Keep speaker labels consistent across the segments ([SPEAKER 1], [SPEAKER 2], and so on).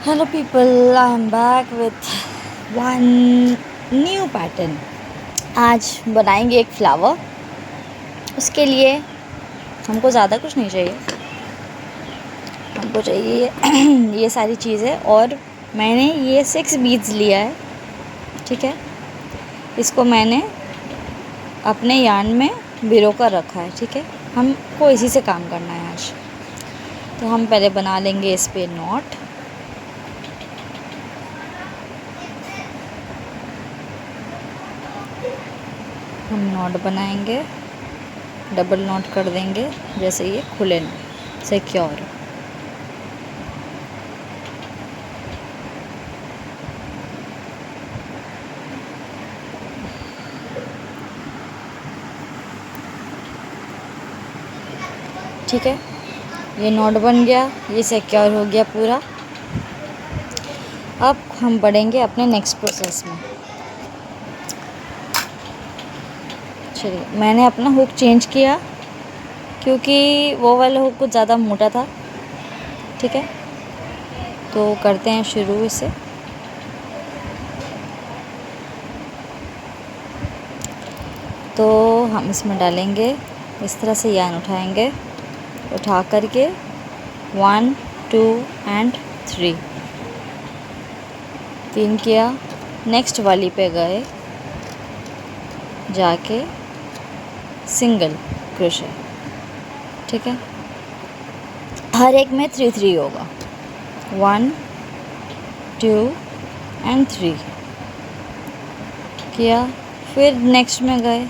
[SPEAKER 1] Hello people, I am back with one new pattern. आज बनाएंगे एक फ्लावर। उसके लिए हमको ज़्यादा कुछ नहीं चाहिए, हमको चाहिए ये सारी चीज़ें। और मैंने ये 6 बीड्स लिया है, ठीक है। इसको मैंने अपने यार्न में भिगो कर रखा है, ठीक है। हमको इसी से काम करना है आज। तो हम पहले बना लेंगे इस पे नॉट। हम नॉट बनाएंगे, डबल नॉट कर देंगे जैसे ये खुले ना, सिक्योर। ठीक है, ये नॉट बन गया, ये सिक्योर हो गया पूरा। अब हम बढ़ेंगे अपने नेक्स्ट प्रोसेस में। चलिए, मैंने अपना हुक चेंज किया क्योंकि वो वाला हुक कुछ ज़्यादा मोटा था, ठीक है। तो करते हैं शुरू इसे। तो हम इसमें डालेंगे, इस तरह से यार्न उठाएंगे, उठा करके 1 2 एंड 3 3 किया। नेक्स्ट वाली पे गए, जाके सिंगल क्रोशे, ठीक है। हर एक में 3 3 होगा, 1 2 एंड 3 किया। फिर नेक्स्ट में गए,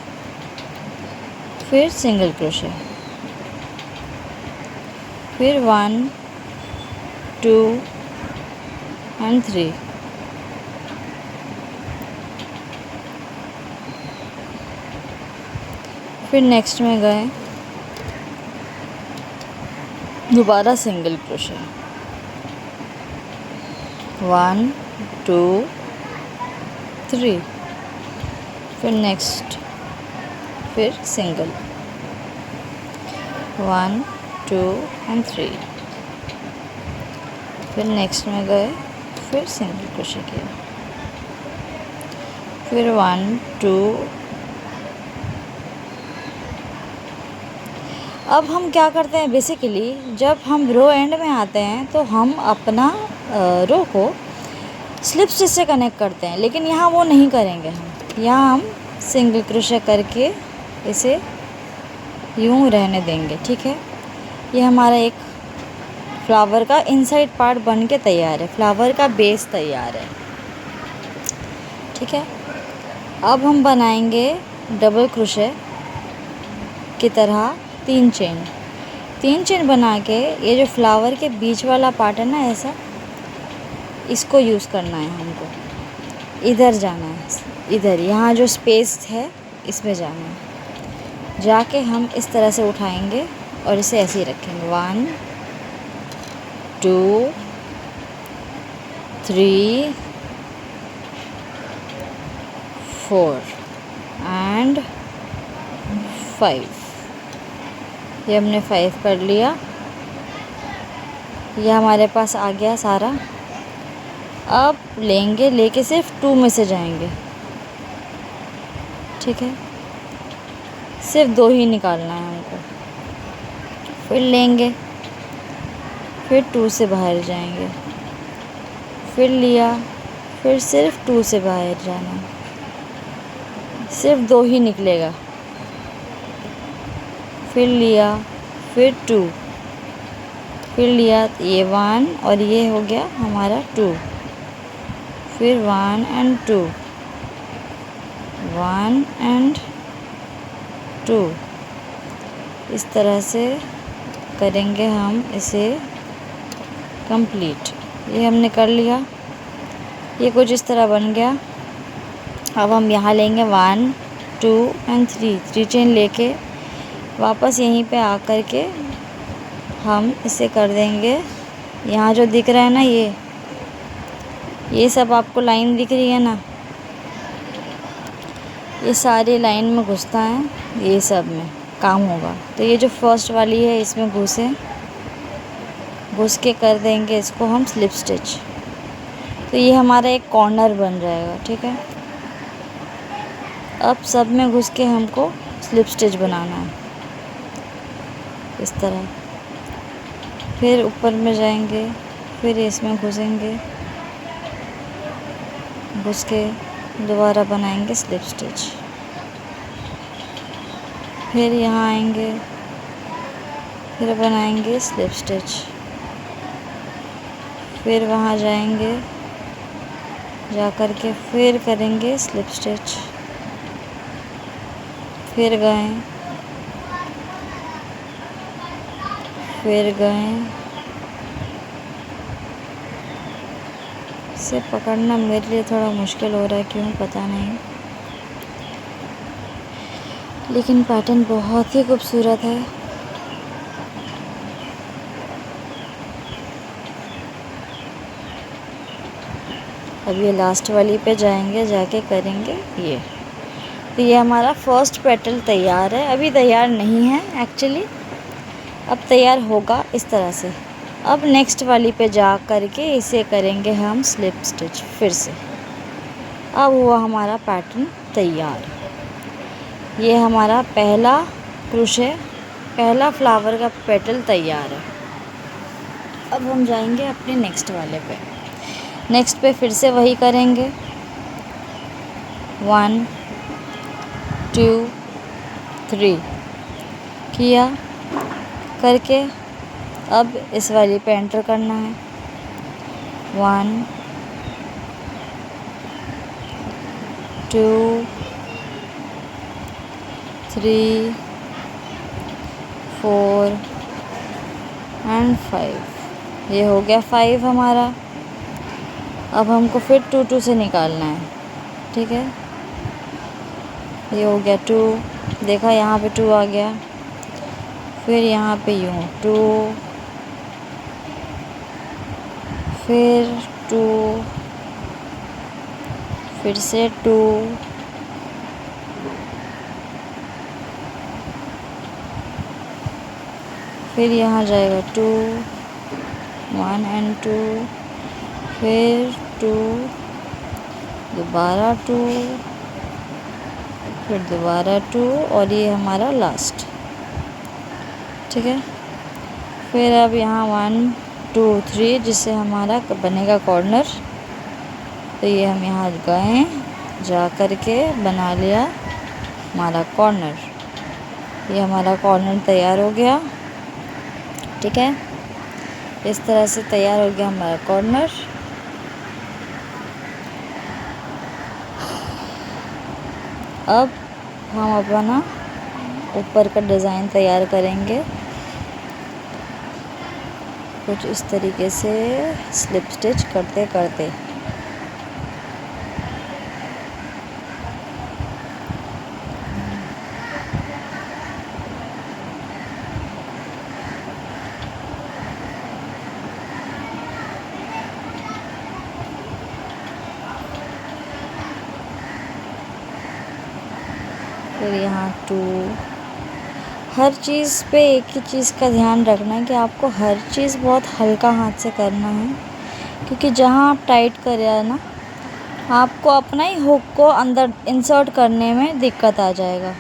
[SPEAKER 1] फिर सिंगल क्रोशे, फिर 1 2 एंड 3, फिर नेक्स्ट में गए, दोबारा सिंगल क्रोशे, 1 2 3, फिर नेक्स्ट, फिर सिंगल, 1 2 एंड 3, फिर नेक्स्ट में गए, फिर सिंगल क्रोशे किया, फिर 1 2। अब हम क्या करते हैं, बेसिकली जब हम रो एंड में आते हैं तो हम अपना रो को स्लिप स्टिच से कनेक्ट करते हैं, लेकिन यहाँ वो नहीं करेंगे। यहाँ हम सिंगल क्रोशे करके इसे यूँ रहने देंगे, ठीक है। ये हमारा एक फ्लावर का इनसाइड पार्ट बन के तैयार है, फ्लावर का बेस तैयार है, ठीक है। अब हम बनाएंगे डबल क्रोशे की तरह 3 चेन बना के, ये जो फ्लावर के बीच वाला पार्ट है ना, ऐसा इसको यूज़ करना है हमको। इधर जाना है, इधर यहाँ जो स्पेस है इसमें जाना है। जाके हम इस तरह से उठाएंगे और इसे ऐसे ही रखेंगे, 1 2 3 4 एंड 5। ये हमने 5 कर लिया, ये हमारे पास आ गया सारा। अब लेके सिर्फ 2 में से जाएंगे, ठीक है। सिर्फ 2 ही निकालना है हमको। फिर लेंगे, फिर 2 से बाहर जाएंगे, फिर लिया, फिर सिर्फ 2 से बाहर जाना, सिर्फ 2 ही निकलेगा। फिर लिया, फिर 2, फिर लिया, ये 1 और ये हो गया हमारा 2, फिर 1 एंड 2, 1 एंड 2। इस तरह से करेंगे हम इसे कंप्लीट। ये हमने कर लिया, ये कुछ इस तरह बन गया। अब हम यहाँ लेंगे 1 2 एंड 3 चेन लेके वापस यहीं पे आकर के हम इसे कर देंगे। यहाँ जो दिख रहा है ना, ये सब आपको लाइन दिख रही है ना, ये सारी लाइन में घुसता है, ये सब में काम होगा। तो ये जो फर्स्ट वाली है इसमें घुस के कर देंगे इसको हम स्लिप स्टिच। तो ये हमारा एक कॉर्नर बन जाएगा। ठीक है, अब सब में घुस के हमको स्लिप स्टिच बनाना है इस तरह। फिर ऊपर में जाएंगे, फिर इसमें घुसेंगे, घुस के दोबारा बनाएंगे स्लिप स्टिच। फिर यहाँ आएंगे, फिर बनाएंगे स्लिप स्टिच। फिर वहाँ जाएंगे, जा कर के फिर करेंगे स्लिप स्टिच। फिर गए, फिर गए। इसे पकड़ना मेरे लिए थोड़ा मुश्किल हो रहा है, क्यों पता नहीं, लेकिन पैटर्न बहुत ही खूबसूरत है। अब ये लास्ट वाली पे जाएंगे, जाके करेंगे ये। तो ये हमारा फर्स्ट पेटल तैयार है। अभी तैयार नहीं है एक्चुअली, अब तैयार होगा इस तरह से। अब नेक्स्ट वाली पे जा करके इसे करेंगे हम स्लिप स्टिच फिर से। अब हुआ हमारा पैटर्न तैयार। ये हमारा पहला क्रोशे, पहला फ्लावर का पेटल तैयार है। अब हम जाएंगे अपने नेक्स्ट वाले पे। नेक्स्ट पे फिर से वही करेंगे, 1 2 3 किया करके अब इस वाली पे एंटर करना है। 1 2 3 4 एंड 5। ये हो गया 5 हमारा। अब हमको फिर 2 2 से निकालना है। ठीक है, ये हो गया 2, देखा यहाँ पे 2 आ गया। फिर यहाँ पे यूँ 2, फिर 2, फिर से 2, फिर यहाँ जाएगा 2, 1 एंड 2, फिर 2, दोबारा 2, फिर दोबारा 2, और ये हमारा लास्ट। ठीक है, फिर अब यहाँ 1 2 3 जिससे हमारा बनेगा कॉर्नर। तो ये हम यहाँ गए, जा कर के बना लिया हमारा कॉर्नर। ये हमारा कॉर्नर तैयार हो गया। ठीक है, इस तरह से तैयार हो गया हमारा कॉर्नर। अब हम अपना ऊपर का डिज़ाइन तैयार करेंगे कुछ इस तरीके से स्लिप स्टिच करते करते। फिर यहाँ 2। हर चीज़ पे एक ही चीज़ का ध्यान रखना है कि आपको हर चीज़ बहुत हल्का हाथ से करना है, क्योंकि जहाँ आप टाइट कर रहे हैं ना, आपको अपना ही हुक को अंदर इंसर्ट करने में दिक्कत आ जाएगा।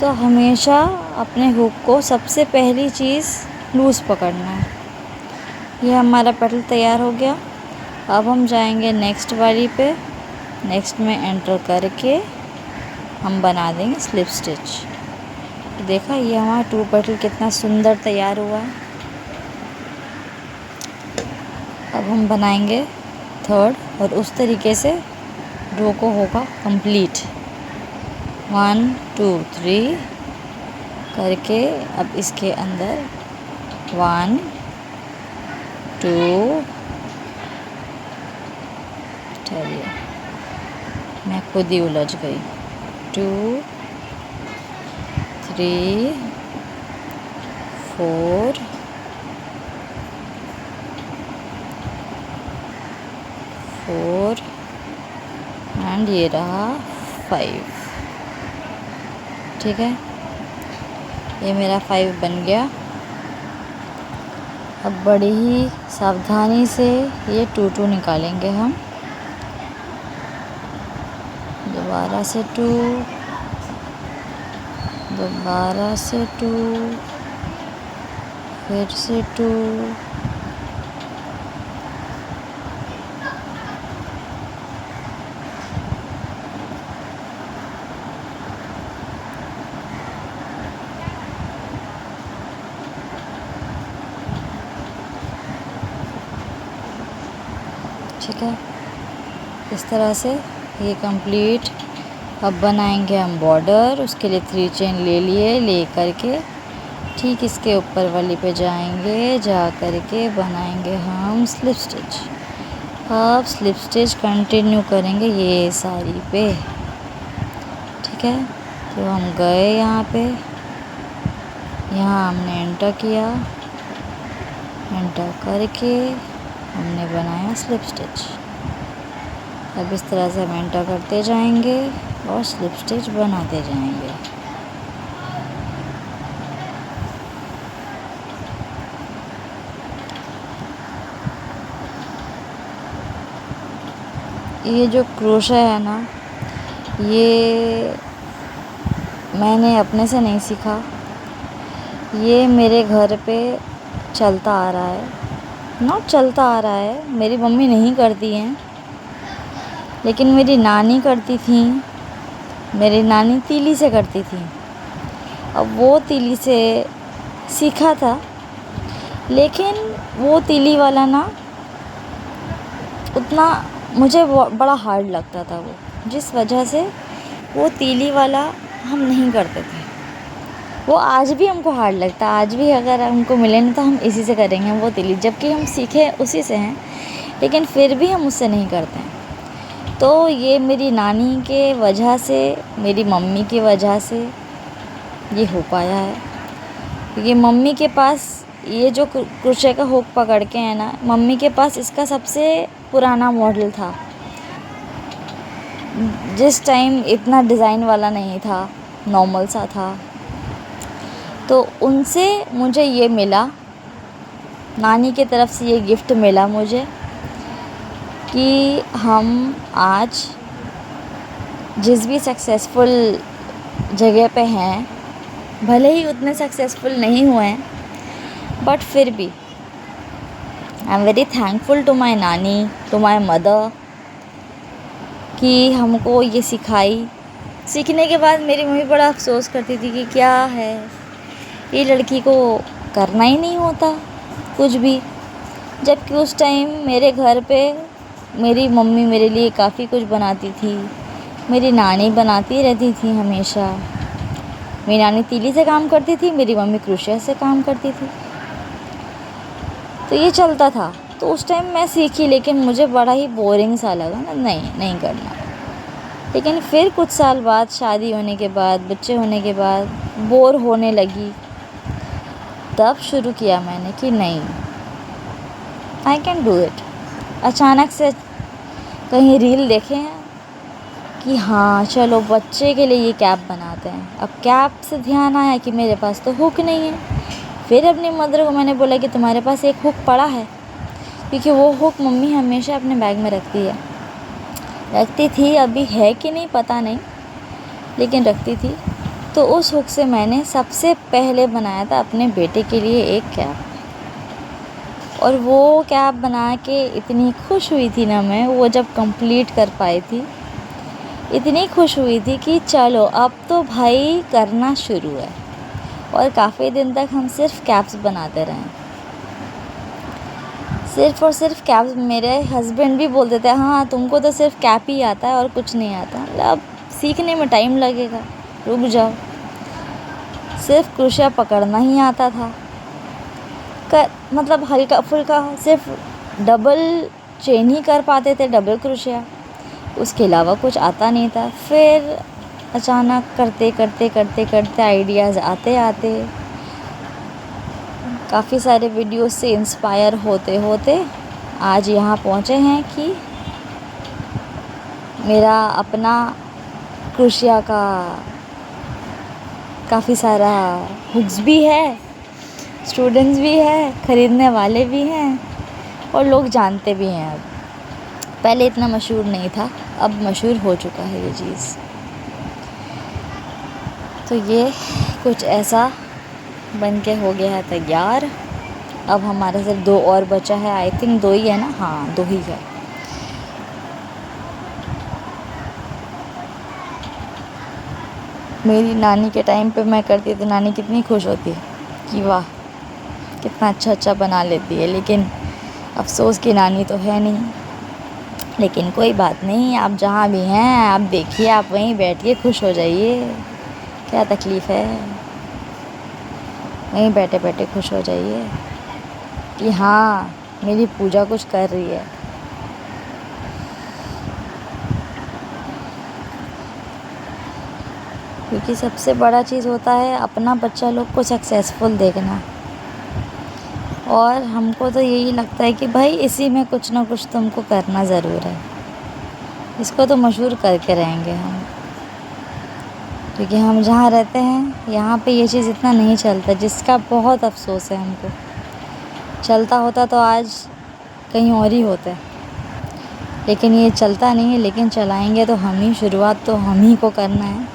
[SPEAKER 1] तो हमेशा अपने हुक को सबसे पहली चीज़ लूज़ पकड़ना है। ये हमारा पेटल तैयार हो गया। अब हम जाएंगे नेक्स्ट वाली पे, नेक्स्ट में एंटर करके हम बना देंगे स्लिप स्टिच। देखा ये हमारा 2 पेटल कितना सुंदर तैयार हुआ है। अब हम बनाएंगे 3rd, और उस तरीके से रो को होगा कंप्लीट। 1 2 3 करके अब इसके अंदर 1 2, चलिए मैं खुद ही उलझ गई, 2 3 4 4 एंड ये रहा 5। ठीक है, ये मेरा 5 बन गया। अब बड़ी ही सावधानी से ये टू निकालेंगे हम। दोबारा से टू, दोबारा से टू, फिर से टू, ठीक है। इस तरह से ये कंप्लीट। अब बनाएंगे हम बॉर्डर। उसके लिए 3 चेन ले लिए, ले करके ठीक इसके ऊपर वाली पे जाएंगे, जा करके बनाएंगे हम स्लिप स्टिच। अब स्लिप स्टिच कंटिन्यू करेंगे ये साड़ी पे, ठीक है। तो हम गए यहाँ पे, यहाँ हमने एंटर किया, एंटर करके हमने बनाया स्लिप स्टिच। अब इस तरह से हम एंटर करते जाएंगे और स्लिप स्टिच बनाते जाएंगे। ये जो क्रोशा है ना, ये मैंने अपने से नहीं सीखा, ये मेरे घर पे चलता आ रहा है। नॉट चलता आ रहा है, मेरी मम्मी नहीं करती हैं, लेकिन मेरी नानी करती थी। मेरी नानी तीली से करती थी। अब वो तीली से सीखा था, लेकिन वो तीली वाला ना उतना मुझे बड़ा हार्ड लगता था वो, जिस वजह से वो तीली वाला हम नहीं करते थे। वो आज भी हमको हार्ड लगता है, आज भी अगर हमको मिले ना तो हम इसी से करेंगे वो तीली, जबकि हम सीखे उसी से हैं, लेकिन फिर भी हम उससे नहीं करते हैं। तो ये मेरी नानी के वजह से, मेरी मम्मी की वजह से ये हो पाया है। क्योंकि मम्मी के पास ये जो क्रोशे का हुक पकड़ के है ना, मम्मी के पास इसका सबसे पुराना मॉडल था, जिस टाइम इतना डिज़ाइन वाला नहीं था, नॉर्मल सा था। तो उनसे मुझे ये मिला, नानी की तरफ से ये गिफ्ट मिला मुझे, कि हम आज जिस भी सक्सेसफुल जगह पे हैं, भले ही उतने सक्सेसफुल नहीं हुए हैं, बट फिर भी I am very thankful to my नानी, टू माई मदर, कि हमको ये सिखाई। सीखने के बाद मेरी मम्मी बड़ा अफसोस करती थी कि क्या है, ये लड़की को करना ही नहीं होता कुछ भी। जबकि उस टाइम मेरे घर पे मेरी मम्मी मेरे लिए काफ़ी कुछ बनाती थी, मेरी नानी बनाती रहती थी हमेशा। मेरी नानी तीली से काम करती थी, मेरी मम्मी क्रोशिया से काम करती थी, तो ये चलता था। तो उस टाइम मैं सीखी, लेकिन मुझे बड़ा ही बोरिंग सा लगा ना, नहीं करना। लेकिन फिर कुछ साल बाद, शादी होने के बाद, बच्चे होने के बाद बोर होने लगी, तब शुरू किया मैंने कि नहीं, आई कैन डू इट। अचानक से कहीं रील देखे कि हाँ चलो बच्चे के लिए ये कैप बनाते हैं। अब कैप से ध्यान आया कि मेरे पास तो हुक नहीं है। फिर अपनी मदर को मैंने बोला कि तुम्हारे पास एक हुक पड़ा है, क्योंकि वो हुक मम्मी हमेशा अपने बैग में रखती थी, अभी है कि नहीं पता नहीं, लेकिन रखती थी। तो उस हुक से मैंने सबसे पहले बनाया था अपने बेटे के लिए एक कैप, और वो कैप बना के इतनी खुश हुई थी ना मैं, वो जब कंप्लीट कर पाई थी, इतनी खुश हुई थी कि चलो अब तो भाई करना शुरू है। और काफ़ी दिन तक हम सिर्फ कैप्स बनाते रहे, सिर्फ और सिर्फ कैप्स। मेरे हस्बैंड भी बोलते थे हाँ तुमको तो सिर्फ कैप ही आता है और कुछ नहीं आता। अब सीखने में टाइम लगेगा, रुक जाओ। सिर्फ क्रोशिया पकड़ना ही आता था, मतलब हल्का फुल्का, सिर्फ डबल चेन ही कर पाते थे, डबल क्रोशिया, उसके अलावा कुछ आता नहीं था। फिर अचानक करते करते करते करते आइडियाज़ आते आते काफ़ी सारे वीडियोस से इंस्पायर होते होते आज यहाँ पहुँचे हैं कि मेरा अपना क्रोशिया का काफ़ी सारा हुक्स भी है, स्टूडेंट्स भी हैं, ख़रीदने वाले भी हैं और लोग जानते भी हैं अब। पहले इतना मशहूर नहीं था, अब मशहूर हो चुका है ये चीज़। तो ये कुछ ऐसा बन के हो गया है तैयार। अब हमारे सिर्फ 2 और बचा है, आई थिंक 2 ही है ना, हाँ 2 ही है। मेरी नानी के टाइम पे मैं करती तो नानी कितनी खुश होती कि वाह कितना अच्छा बना लेती है, लेकिन अफसोस की नानी तो है नहीं। लेकिन कोई बात नहीं, आप जहाँ भी हैं आप देखिए, आप वहीं बैठिए, खुश हो जाइए, क्या तकलीफ़ है, वहीं बैठे बैठे खुश हो जाइए कि हाँ मेरी पूजा कुछ कर रही है। क्योंकि सबसे बड़ा चीज़ होता है अपना बच्चा लोग को सक्सेसफुल देखना, और हमको तो यही लगता है कि भाई इसी में कुछ ना कुछ तुमको करना ज़रूर है, इसको तो मशहूर करके रहेंगे हम। क्योंकि हम जहाँ रहते हैं यहाँ पे ये चीज़ इतना नहीं चलता, जिसका बहुत अफसोस है हमको। चलता होता तो आज कहीं और ही होता, लेकिन ये चलता नहीं है। लेकिन चलाएंगे तो हम ही, शुरुआत तो हम ही को करना है।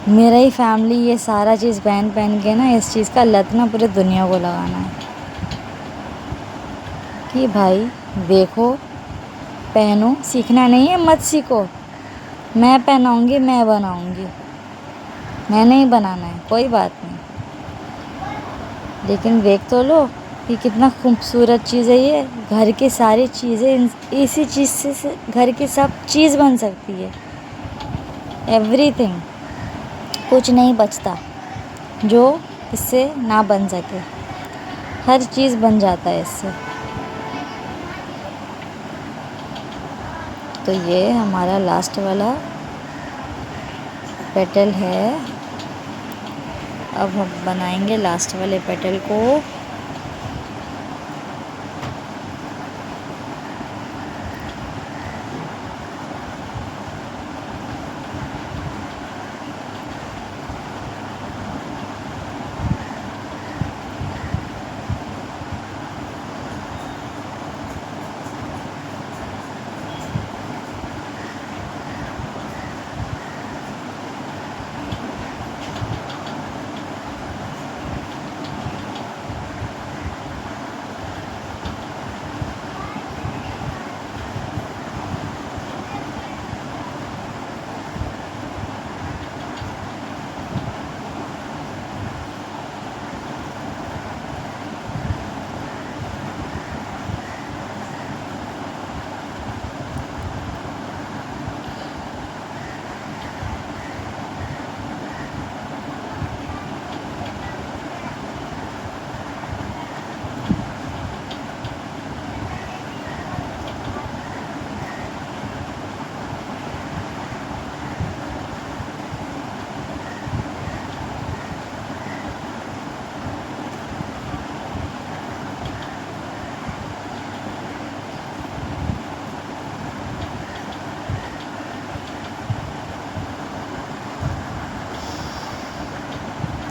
[SPEAKER 1] मेरा ही फैमिली ये सारा चीज़ पहन के ना, इस चीज़ का लत ना पूरे दुनिया को लगाना है कि भाई देखो, पहनो, सीखना नहीं है मत सीखो, मैं पहनाऊँगी, मैं बनाऊँगी, मैंने ही बनाना है, कोई बात नहीं। लेकिन देख तो लो कि कितना खूबसूरत चीज़ है ये। घर की सारी चीज़ें इसी चीज़ से घर की सब चीज़ बन सकती है, एवरीथिंग, कुछ नहीं बचता जो इससे ना बन सके, हर चीज़ बन जाता है इससे। तो ये हमारा लास्ट वाला पेटल है। अब हम बनाएंगे लास्ट वाले पेटल को।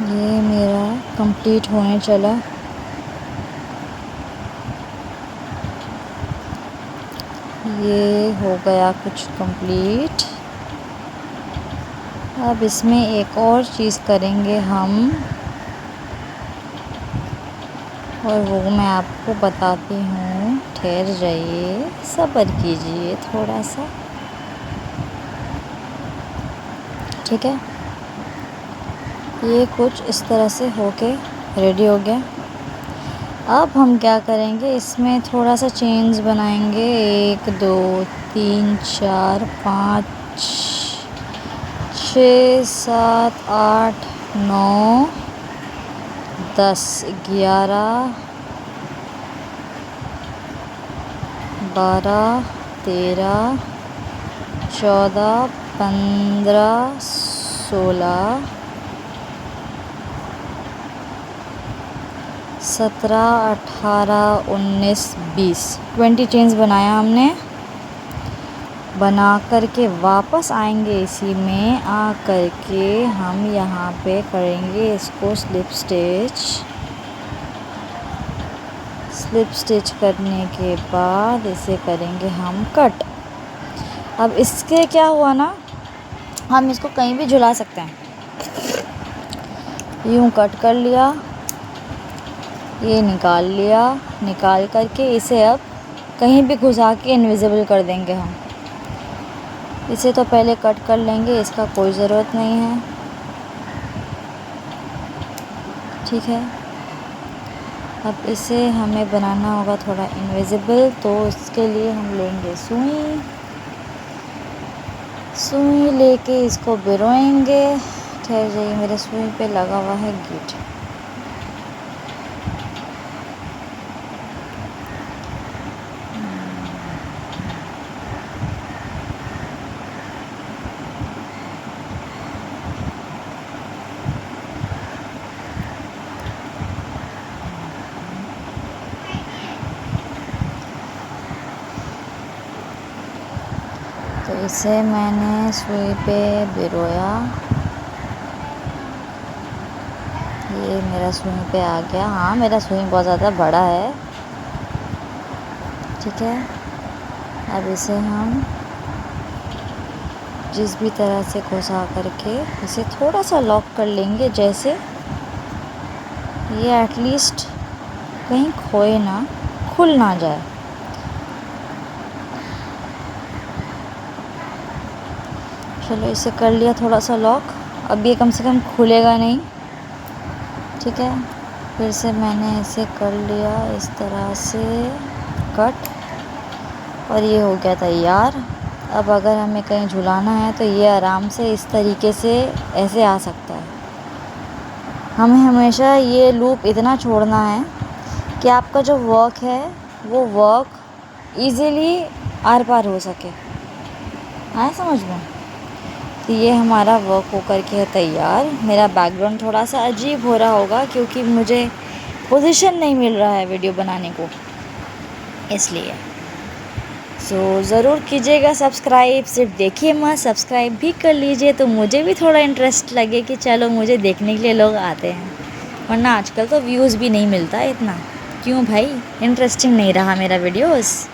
[SPEAKER 1] ये मेरा कंप्लीट होने चला। ये हो गया कुछ कंप्लीट। अब इसमें एक और चीज़ करेंगे हम, और वो मैं आपको बताती हूँ, ठहर जाइए, सब्र कीजिए थोड़ा सा, ठीक है। ये कुछ इस तरह से होके रेडी हो गया। अब हम क्या करेंगे, इसमें थोड़ा सा चेन्स बनाएंगे, 1 2 3 4 5 6 7 8 9 10 11 12 13 14 15 16 17 18 19 20 20 चेन्स बनाया हमने। बना कर के वापस आएंगे, इसी में आ कर के हम यहाँ पे करेंगे इसको स्लिप स्टिच। स्लिप स्टिच करने के बाद इसे करेंगे हम कट। अब इसके क्या हुआ ना, हम इसको कहीं भी झुला सकते हैं। यूँ कट कर लिया, ये निकाल लिया, निकाल करके इसे अब कहीं भी घुसा के इनविजिबल कर देंगे हम। इसे तो पहले कट कर लेंगे, इसका कोई ज़रूरत नहीं है, ठीक है। अब इसे हमें बनाना होगा थोड़ा इनविजिबल, तो इसके लिए हम लेंगे सुई। सुई लेके इसको बिरोएंगे। ठहर जाइए, मेरे सुई पे लगा हुआ है गिट। तो इसे मैंने सुई पे बिरोया, ये मेरा सुई पे आ गया। हाँ, मेरा सुई बहुत ज़्यादा बड़ा है, ठीक है। अब इसे हम जिस भी तरह से घुसा करके इसे थोड़ा सा लॉक कर लेंगे, जैसे ये एटलीस्ट कहीं खोए ना, खुल ना जाए। चलो, इसे कर लिया थोड़ा सा लॉक। अब ये कम से कम खुलेगा नहीं, ठीक है। फिर से मैंने इसे कर लिया इस तरह से कट, और ये हो गया तैयार। अब अगर हमें कहीं झुलाना है तो ये आराम से इस तरीके से ऐसे आ सकता है। हमें हमेशा ये लूप इतना छोड़ना है कि आपका जो वर्क है वो वर्क इजीली आर पार हो सके। आया समझ में? तो ये हमारा वर्क हो करके है तैयार। मेरा बैकग्राउंड थोड़ा सा अजीब हो रहा होगा क्योंकि मुझे पोजीशन नहीं मिल रहा है वीडियो बनाने को, इसलिए। सो ज़रूर कीजिएगा सब्सक्राइब, सिर्फ देखिए मत, सब्सक्राइब भी कर लीजिए तो मुझे भी थोड़ा इंटरेस्ट लगे कि चलो मुझे देखने के लिए लोग आते हैं। वरना आजकल तो व्यूज़ भी नहीं मिलता इतना। क्यों भाई, इंटरेस्टिंग नहीं रहा मेरा वीडियोस?